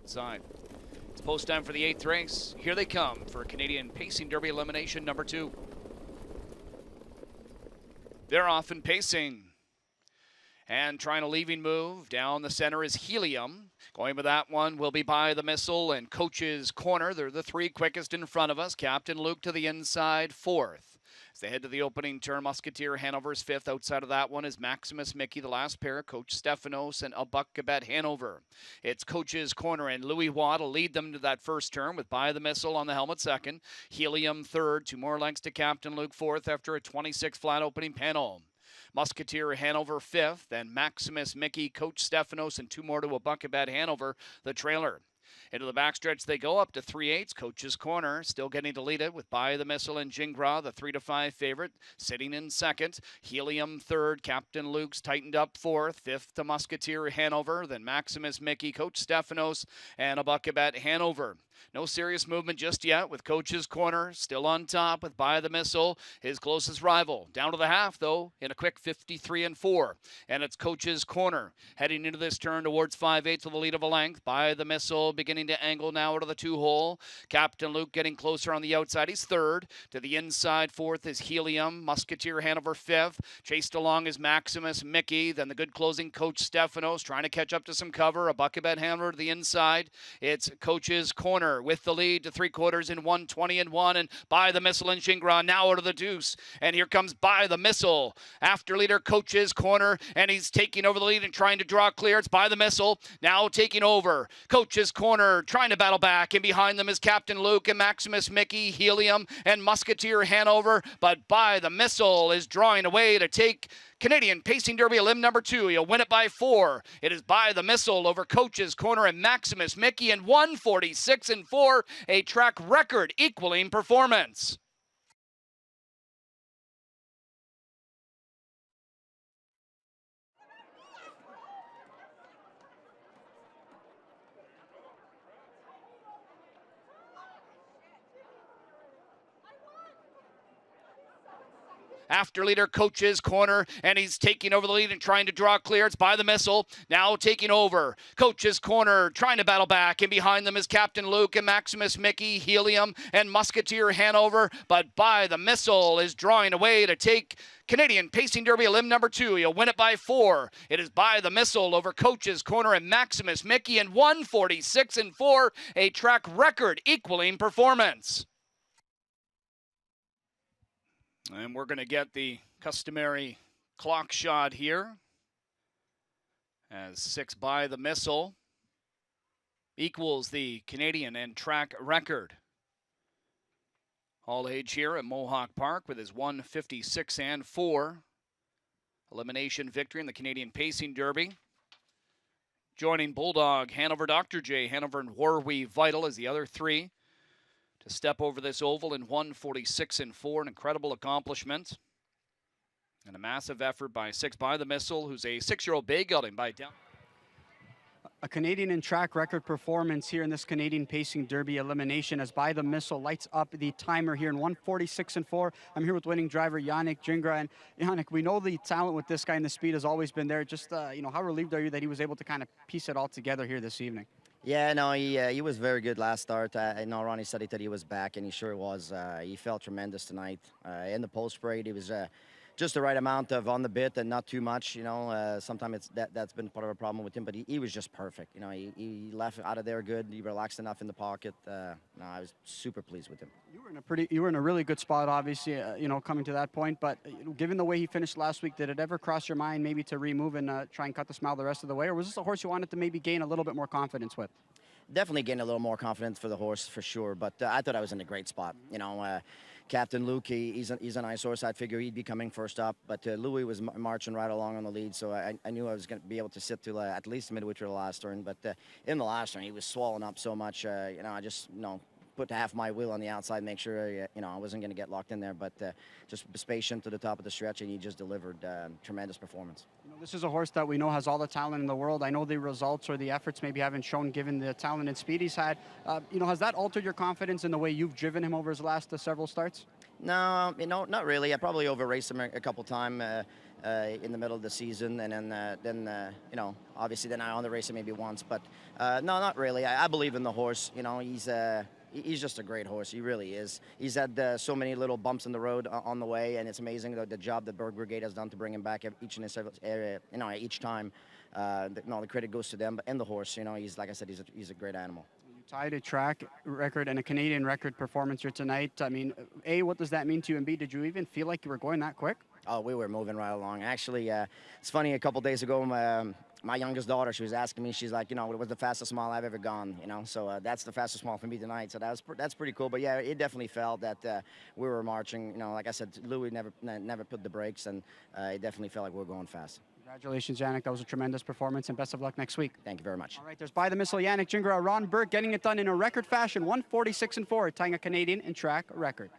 outside. It's post time for the 8th race. Here they come for Canadian Pacing Derby elimination number 2. They're off and pacing. And trying a leaving move. Down the center is Helium. Going with that one will be By the Missile and Coach's Corner. They're the 3 quickest in front of us. Captain Luke to the inside, 4th. As they head to the opening turn, Musketeer Hanover's 5th. Outside of that one is Maximus Mickey, the last pair. Coach Stephanos and Abuckabet Hanover. It's Coach's Corner and Louis Watt will lead them to that first turn with By the Missile on the helmet 2nd. Helium 3rd. 2 more lengths to Captain Luke 4th after a 26 flat opening panel. Musketeer Hanover 5th, then Maximus Mickey, Coach Stephanos, and 2 more to Abuckabet Hanover, the trailer. Into the backstretch they go up to 3/8. Coach's Corner still getting to lead it with By the Missile and Jingra, the 3-5 favorite, sitting in 2nd. Helium 3rd. Captain Luke's tightened up 4th. 5th to Musketeer Hanover, then Maximus Mickey, Coach Stephanos, and Abuckabet Hanover. No serious movement just yet with Coach's Corner still on top with By the Missile, his closest rival. Down to the half, though, in a quick 53-4. And it's Coach's Corner heading into this turn towards 5/8 with a lead of a length. By the Missile beginning to angle now out of the 2-hole. Captain Luke getting closer on the outside. He's 3rd. To the inside, 4th is Helium. Musketeer Hanover 5th. Chased along is Maximus Mickey. Then the good closing Coach Stephanos trying to catch up to some cover. Abuckabet Hanover to the inside. It's Coach's Corner with the lead to 3/4 in 1:20-1, and By the Missile and Shingra now out of the deuce. And here comes By the Missile after leader Coach's Corner, and he's taking over the lead and trying to draw clear. It's By the Missile now taking over. Coach's Corner trying to battle back, and behind them is Captain Luke and Maximus Mickey, Helium, and Musketeer Hanover. But By the Missile is drawing away to take Canadian Pacing Derby elim number 2. He'll win it by 4. It is By the Missile over Coach's Corner and Maximus Mickey in 1:46-4, a track record equaling performance. After leader Coach's Corner, and he's taking over the lead and trying to draw clear. It's By the Missile now taking over. Coach's Corner trying to battle back, and behind them is Captain Luke and Maximus Mickey, Helium, and Musketeer Hanover. But By the Missile is drawing away to take Canadian Pacing Derby elim number 2. He'll win it by 4. It is By the Missile over Coach's Corner and Maximus Mickey in 1:46-4, a track record equaling performance. And we're going to get the customary clock shot here as 6 By the Missile equals the Canadian and track record. All age here at Mohawk Park with his 1:56-4 elimination victory in the Canadian Pacing Derby. Joining Bulldog, Hanover, Dr. J, Hanover, and Warwee Vital as the other 3. To step over this oval in 1:46-4, an incredible accomplishment. And a massive effort by 6 By the Missile, who's a 6-year-old bay gelding by down. A Canadian and track record performance here in this Canadian Pacing Derby elimination as By the Missile lights up the timer here in 1:46-4. I'm here with winning driver Yannick Jingra. And Yannick, we know the talent with this guy and the speed has always been there. Just, how relieved are you that he was able to kind of piece it all together here this evening? Yeah, no, he was very good last start. I know Ronnie said that he was back, and he sure was. He felt tremendous tonight. In the post parade, he was just the right amount of on the bit and not too much. Sometimes that's been part of a problem with him, but he was just perfect. He left out of there good. He relaxed enough in the pocket. I was super pleased with him. You were in a really good spot, obviously. Coming to that point. But given the way he finished last week, did it ever cross your mind maybe to remove and try and cut the smile the rest of the way, or was this a horse you wanted to maybe gain a little bit more confidence with? Definitely gain a little more confidence for the horse for sure. But I thought I was in a great spot. Captain Luke, he's a nice horse. I figure he'd be coming first up, but Louis was marching right along on the lead, so I knew I was going to be able to sit to at least midway through the last turn. But in the last turn, he was swollen up so much. I just put half my wheel on the outside, make sure I wasn't going to get locked in there. But just was patient to the top of the stretch, and he just delivered tremendous performance. This is a horse that we know has all the talent in the world. I know the results or the efforts maybe haven't shown given the talent and speed he's had. Has that altered your confidence in the way you've driven him over his last several starts? No, not really. I probably over-raced him a couple times in the middle of the season, and then obviously then I under-raced him maybe once. But no, not really. I believe in the horse. He's just a great horse. He really is. He's had so many little bumps in the road on the way, and it's amazing the job that Berg Brigade has done to bring him back each time. The credit goes to them and the horse. He's, like I said, he's a great animal. You tied a track record and a Canadian record performance here tonight. I mean, A, what does that mean to you? And B, did you even feel like you were going that quick? Oh, we were moving right along. Actually, it's funny, a couple days ago, my youngest daughter, she was asking me, she's like, what was the fastest mile I've ever gone, So that's the fastest mile for me tonight. So that's pretty cool. But yeah, it definitely felt that we were marching. Like I said, Louis never put the brakes, and it definitely felt like we were going fast. Congratulations, Yannick. That was a tremendous performance, and best of luck next week. Thank you very much. All right, there's By the Missile, Yannick Gingras, Ron Burke getting it done in a record fashion, 146-4, tying a Canadian in track record.